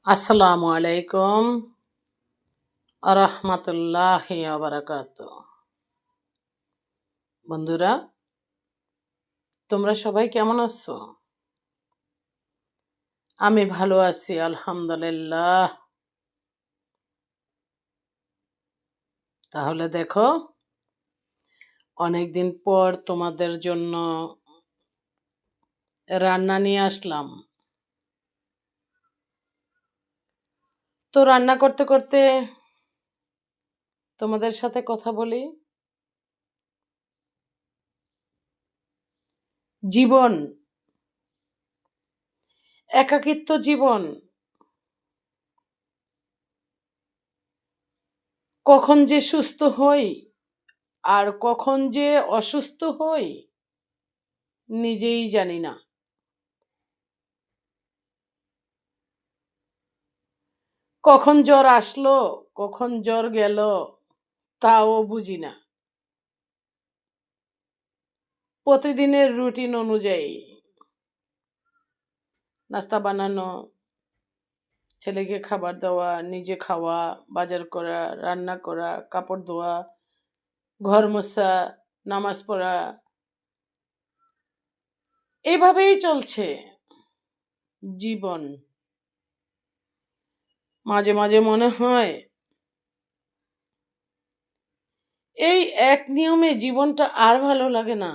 আসসালামু আলাইকুম আরহামাতুল্লাহি বারাকাত। বন্ধুরা, তোমরা সবাই কেমন আছো? আমি ভালো আছি আলহামদুলিল্লাহ। তাহলে দেখো, অনেকদিন পর তোমাদের জন্য রান্না নিয়ে আসলাম। তো রান্না করতে করতে তোমাদের সাথে কথা বলি। জীবন, একাকিত্ব জীবন, কখন যে সুস্থ হই আর কখন যে অসুস্থ হই নিজেই জানি না। কখন জ্বর আসলো, কখন জ্বর গেল, তাও বুঝি না। প্রতিদিনের রুটিন অনুযায়ী নাস্তা বানানো, ছেলেকে খাবার দেওয়া, নিজে খাওয়া, বাজার করা, রান্না করা, কাপড় ধোয়া, ঘর মোছা, নামাজ পড়া, এভাবেই চলছে জীবন। মাঝে মাঝে মনে হয় এই এক নিয়মে জীবনটা আর ভালো লাগে না।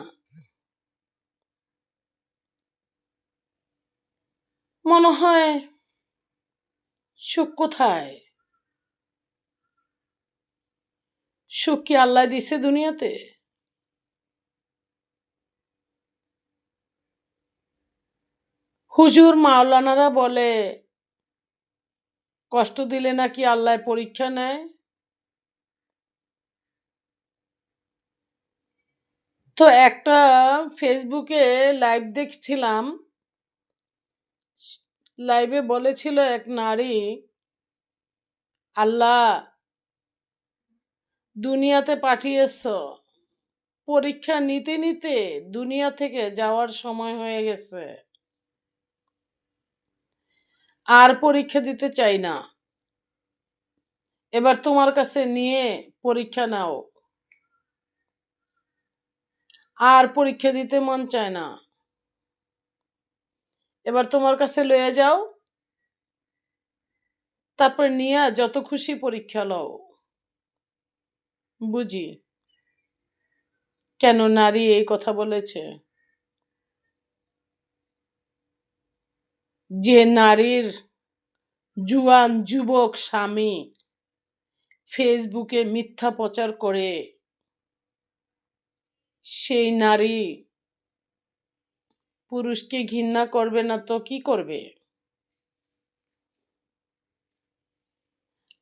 মনে হয় সুখ কোথায়? সুখ কি আল্লাহ দিছে দুনিয়াতে? হুজুর মাওলানারা বলে কষ্ট দিলে নাকি আল্লাহ পরীক্ষা নেয়। তো একটা ফেসবুকে লাইভ দেখছিলাম। লাইভে বলেছিল এক নারী, আল্লাহ দুনিয়াতে পাঠিয়েছ, পরীক্ষা নিতে নিতে দুনিয়া থেকে যাওয়ার সময় হয়ে গেছে, আর পরীক্ষা দিতে চাই না, এবার তোমার কাছে নিয়ে পরীক্ষা নাও। আর পরীক্ষা দিতে মন চায় না, এবার তোমার কাছে লয়ে যাও, তারপর নিয়ে যত খুশি পরীক্ষা লও। বুঝি কেন নারী এই কথা বলেছে। যে নারীর জুয়ান যুবক স্বামী ফেসবুকে মিথ্যা প্রচার করে, সেই নারী পুরুষকে ঘৃণা করবে না তো কি করবে?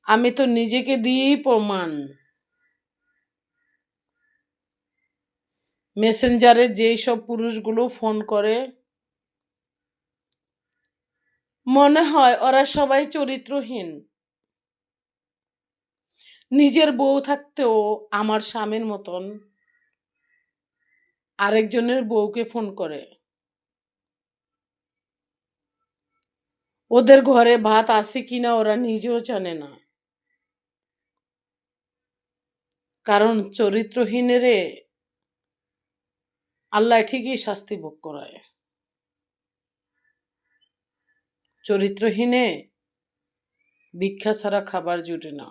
আমি তো নিজেকে দিয়েই প্রমাণ। মেসেঞ্জারে যেই সব পুরুষগুলো ফোন করে, মনে হয় ওরা সবাই চরিত্রহীন। নিজের বউ থাকতেও আমার স্বামীর মতন আরেকজনের বউকে ফোন করে। ওদের ঘরে ভাত আছে কিনা ওরা নিজেও জানে না। কারণ চরিত্রহীনেরে আল্লাহ ঠিকই শাস্তি ভোগ করায়। চরিত্রহীনে ভিক্ষা ছাড়া খাবার জুটে না।